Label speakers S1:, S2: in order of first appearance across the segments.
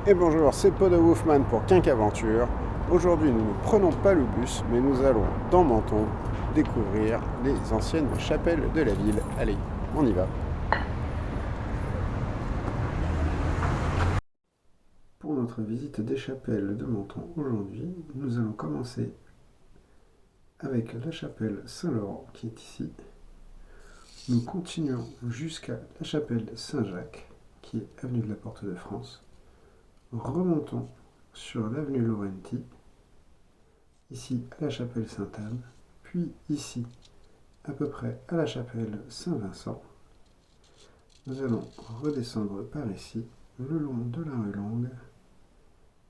S1: Et bonjour, c'est Pod Wolfman pour Quinquaventure. Aujourd'hui, nous ne prenons pas le bus, mais nous allons dans Menton découvrir les anciennes chapelles de la ville. Allez, on y va. Pour notre visite des chapelles de Menton aujourd'hui, nous allons commencer avec la chapelle Saint-Laurent qui est ici. Nous continuons jusqu'à la chapelle Saint-Jacques qui est avenue de la Porte de France. Remontons sur l'avenue Laurenti, ici à la chapelle Sainte-Anne, puis ici à peu près à la chapelle Saint-Vincent. Nous allons redescendre par ici, le long de la rue Longue,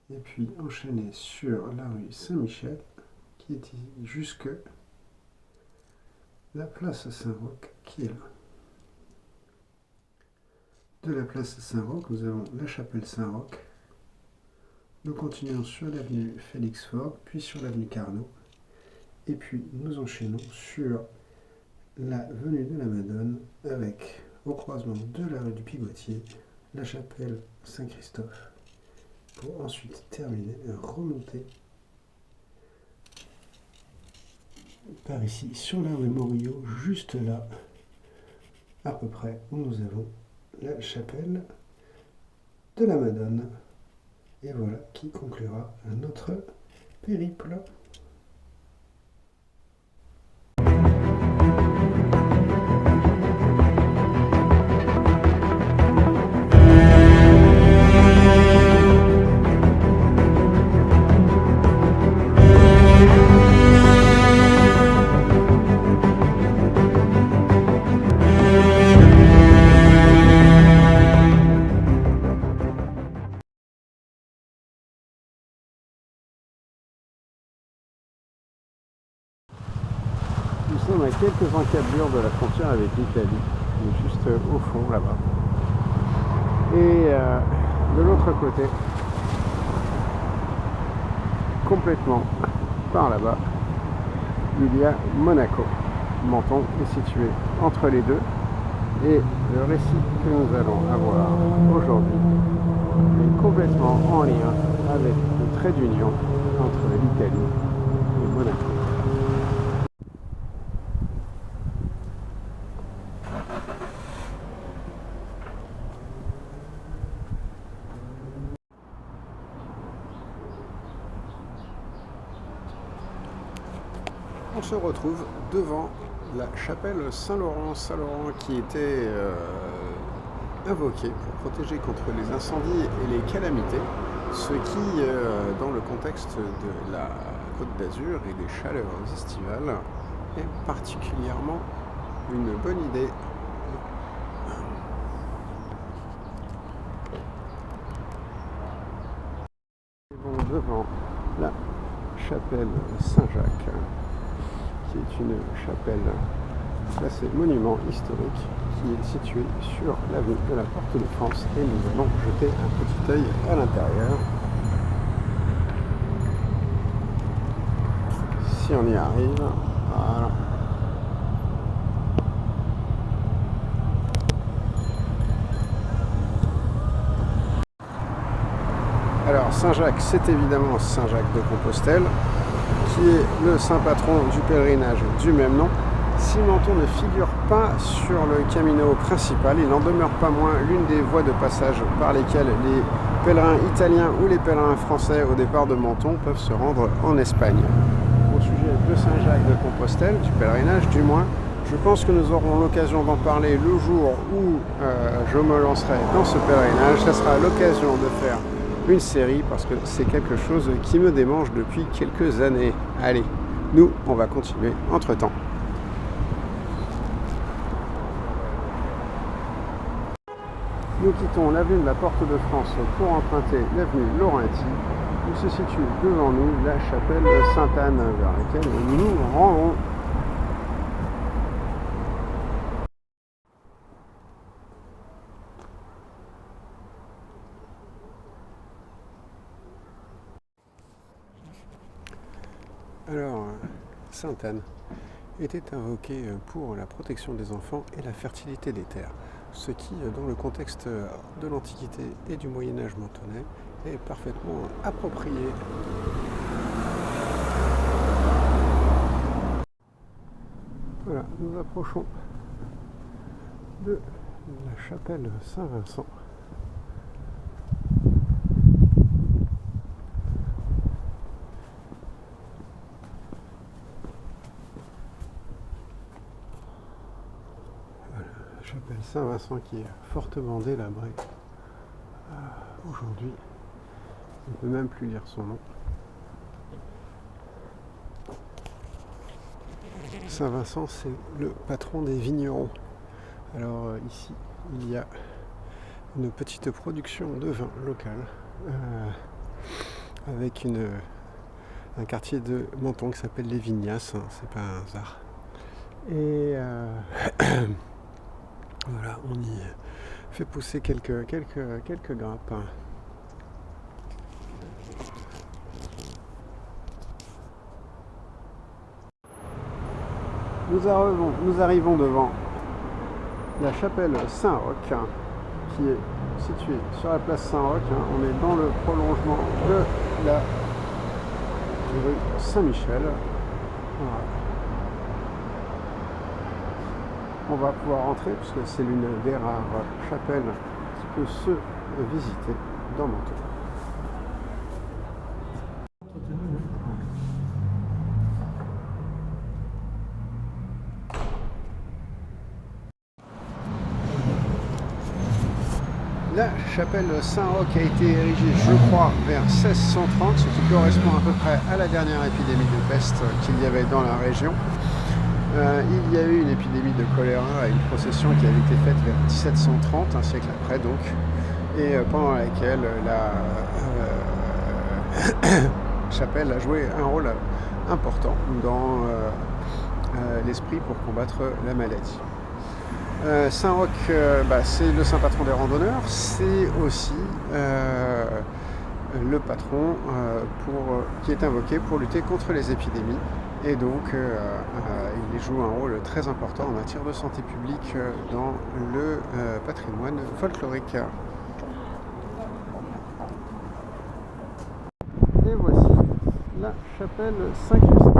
S1: et puis enchaîner sur la rue Saint-Michel, qui est ici, jusque la place Saint-Roch, qui est là. De la place Saint-Roch, nous avons la chapelle Saint-Roch. Nous continuons sur l'avenue Félix-Faure, puis sur l'avenue Carnot, et puis nous enchaînons sur l'avenue de la Madone, avec au croisement de la rue du Pigotier, la chapelle Saint-Christophe, pour ensuite terminer et remonter par ici sur la rue Morillo, juste là, à peu près où nous avons la chapelle de la Madone. Et voilà qui conclura notre périple. Nous sommes à quelques encablures de la frontière avec l'Italie, juste au fond là-bas. Et de l'autre côté, complètement par là-bas, il y a Monaco. Menton est situé entre les deux. Et le récit que nous allons avoir aujourd'hui est complètement en lien avec le trait d'union entre l'Italie et Monaco. On se retrouve devant la chapelle Saint-Laurent, qui était invoquée pour protéger contre les incendies et les calamités, ce qui, dans le contexte de la Côte d'Azur et des chaleurs estivales, est particulièrement une bonne idée. Nous sommes devant la chapelle Saint-Jacques, qui est une chapelle classée monument historique, qui est située sur l'avenue de la Porte de France, et nous allons jeter un petit œil à l'intérieur. Si on y arrive, voilà. Alors Saint-Jacques, c'est évidemment Saint-Jacques de Compostelle, qui est le saint patron du pèlerinage du même nom. Si Menton ne figure pas sur le Camino principal, il n'en demeure pas moins l'une des voies de passage par lesquelles les pèlerins italiens ou les pèlerins français au départ de Menton peuvent se rendre en Espagne. Au sujet de Saint-Jacques de Compostelle, du pèlerinage du moins, je pense que nous aurons l'occasion d'en parler le jour où je me lancerai dans ce pèlerinage. Ça sera l'occasion de faire une série parce que c'est quelque chose qui me démange depuis quelques années. Allez, nous, on va continuer entre-temps. Nous quittons l'avenue de la Porte de France pour emprunter l'avenue Laurenti, où se situe devant nous la chapelle Sainte-Anne, vers laquelle nous nous rendrons. Alors, Sainte-Anne était invoquée pour la protection des enfants et la fertilité des terres, ce qui, dans le contexte de l'Antiquité et du Moyen-Âge mentonnais, est parfaitement approprié. Voilà, nous approchons de la chapelle Saint-Vincent. Voilà, la chapelle Saint-Vincent qui est fortement délabrée aujourd'hui. On ne peut même plus lire son nom. Saint-Vincent, c'est le patron des vignerons. Alors ici, il y a une petite production de vin local avec un quartier de Menton qui s'appelle les Vignas, hein, c'est pas un hasard. Et voilà, on y fait pousser quelques grappes. Nous arrivons devant la chapelle Saint-Roch, qui est située sur la place Saint-Roch. On est dans le prolongement de la rue Saint-Michel. Voilà. On va pouvoir rentrer puisque c'est l'une des rares chapelles qui peut se visiter dans Menton. La chapelle Saint-Roch a été érigée, je crois, vers 1630, ce qui correspond à peu près à la dernière épidémie de peste qu'il y avait dans la région. Il y a eu une épidémie de choléra et une procession qui avait été faite vers 1730, un siècle après donc, et pendant laquelle la chapelle a joué un rôle important dans l'esprit pour combattre la maladie. Saint-Roch, c'est le saint patron des randonneurs, c'est aussi le patron qui est invoqué pour lutter contre les épidémies. Et donc, il joue un rôle très important en matière de santé publique dans le patrimoine folklorique. Et voici la chapelle Saint-Christophe.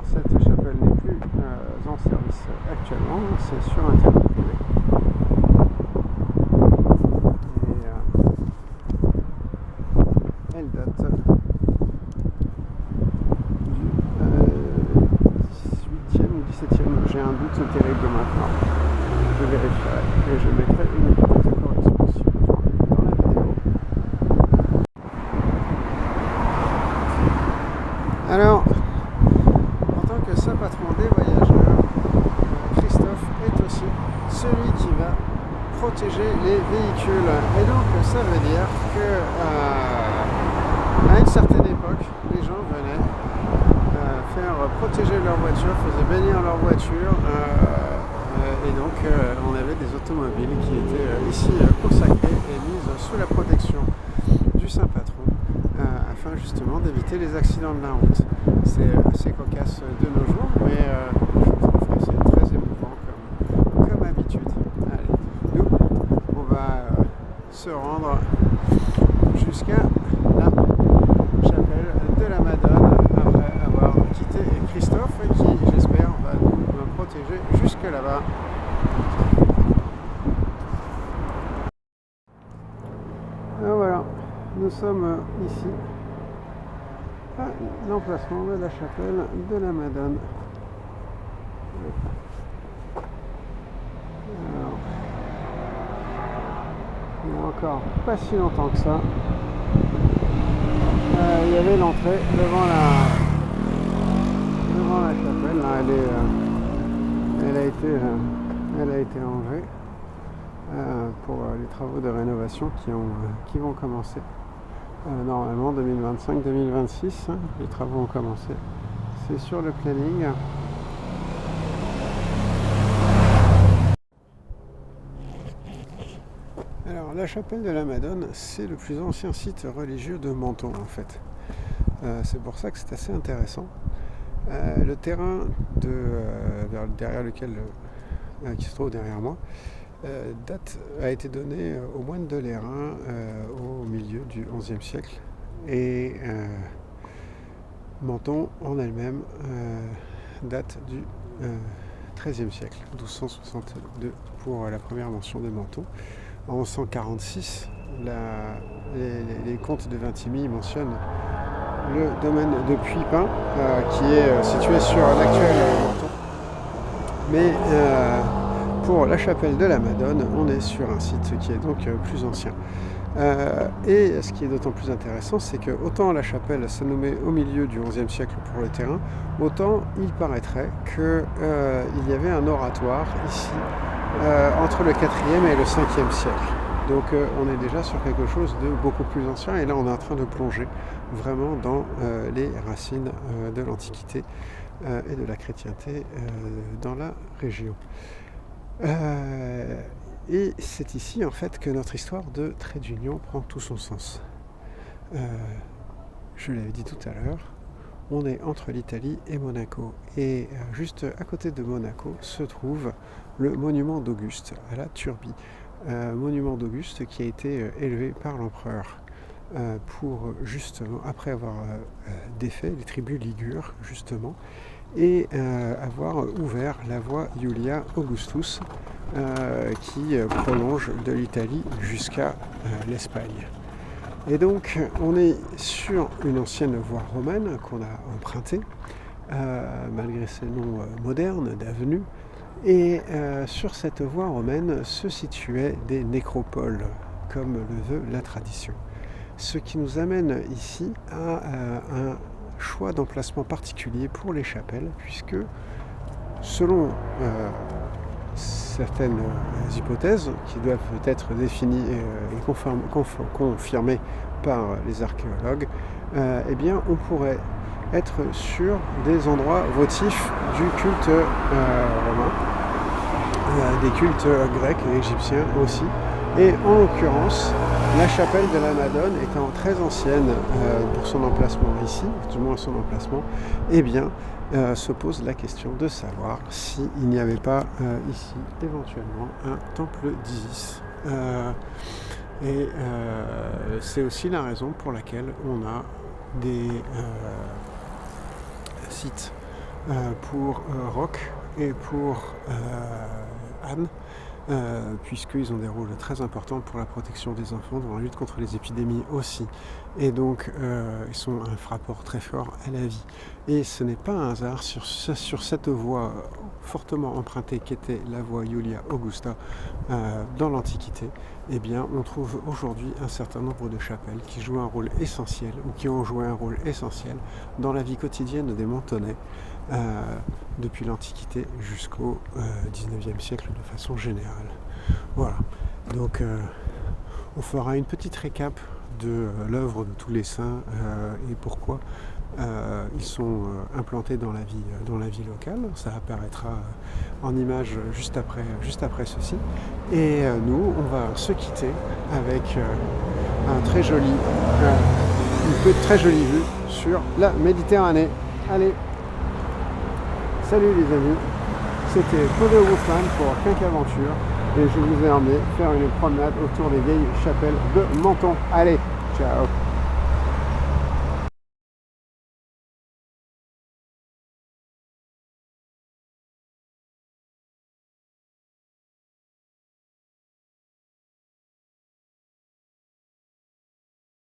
S1: Cette chapelle n'est plus en service actuellement, c'est sur un terrain privé. Et elle date du 18e ou 17e, j'ai un doute terrible maintenant. Je vérifierai et je mettrai une petite correction sur dans la vidéo. Alors, saint patron des voyageurs, Christophe est aussi celui qui va protéger les véhicules. Et donc ça veut dire que à une certaine époque, les gens venaient faire protéger leur voiture, faisaient bénir leur voiture, et donc on avait des automobiles qui étaient ici consacrées et mises sous la protection du saint patron, afin justement d'éviter les accidents de la route. C'est assez cocasse de nos jours, mais je trouve que c'est très émouvant comme habitude. Allez, nous, on va se rendre jusqu'à la chapelle de la Madone après avoir quitté Christophe qui, j'espère, va nous protéger jusque là-bas. Alors voilà, nous sommes ici à l'emplacement de la chapelle de la Madone. Alors, il n'y a encore pas si longtemps que ça, il y avait l'entrée devant la chapelle. Là, elle a été enlevée pour les travaux de rénovation qui vont commencer. Normalement 2025-2026, les travaux ont commencé. C'est sur le planning. Alors la chapelle de la Madone, c'est le plus ancien site religieux de Menton en fait. C'est pour ça que c'est assez intéressant. Le terrain derrière lequel qui se trouve derrière moi a été donné aux moines de l'Airain au milieu du XIe siècle. Et Menton en elle-même date du XIIIe siècle, 1262 pour la première mention de Menton. En 1146, les comtes de Vintimille mentionnent le domaine de Puypin qui est situé sur l'actuel Menton. Mais pour la chapelle de la Madone, on est sur un site qui est donc plus ancien. Et ce qui est d'autant plus intéressant, c'est que autant la chapelle s'est nommée au milieu du XIe siècle pour le terrain, autant il paraîtrait qu'il y avait un oratoire ici entre le 4e et le 5e siècle. Donc on est déjà sur quelque chose de beaucoup plus ancien, et là on est en train de plonger vraiment dans les racines de l'Antiquité et de la chrétienté dans la région. Et c'est ici en fait que notre histoire de trait d'union prend tout son sens. Je l'avais dit tout à l'heure, on est entre l'Italie et Monaco. Et juste à côté de Monaco se trouve le monument d'Auguste à la Turbie. Monument d'Auguste qui a été élevé par l'empereur pour justement, après avoir défait les tribus ligures justement, et avoir ouvert la voie Iulia Augustus qui prolonge de l'Italie jusqu'à l'Espagne. Et donc on est sur une ancienne voie romaine qu'on a empruntée, malgré ses noms modernes d'avenues, et sur cette voie romaine se situaient des nécropoles, comme le veut la tradition. Ce qui nous amène ici à un choix d'emplacement particulier pour les chapelles, puisque selon certaines hypothèses qui doivent être définies et confirmées par les archéologues, eh bien on pourrait être sur des endroits votifs du culte romain, des cultes grecs et égyptiens aussi. Et en l'occurrence, la chapelle de la Madone étant très ancienne pour son emplacement ici, du moins son emplacement, eh bien, se pose la question de savoir s'il n'y avait pas ici éventuellement un temple d'Isis. C'est aussi la raison pour laquelle on a des sites pour Roch et pour Anne, puisqu'ils ont des rôles très importants pour la protection des enfants, dans la lutte contre les épidémies aussi. Et donc, ils sont un rapport très fort à la vie. Et ce n'est pas un hasard sur cette voie fortement empruntée qu'était la voie Iulia Augusta dans l'Antiquité. Eh bien, on trouve aujourd'hui un certain nombre de chapelles qui jouent un rôle essentiel, ou qui ont joué un rôle essentiel dans la vie quotidienne des Mentonnais, depuis l'Antiquité jusqu'au XIXe siècle de façon générale. Voilà, donc on fera une petite récap de l'œuvre de tous les saints et pourquoi ils sont implantés dans la vie locale. Ça apparaîtra en image juste après ceci. Et nous, on va se quitter avec une très jolie vue sur la Méditerranée. Allez, salut les amis, c'était Podo Wolfman pour Quincaventure et je vous ai emmené faire une promenade autour des vieilles chapelles de Menton. Allez, ciao.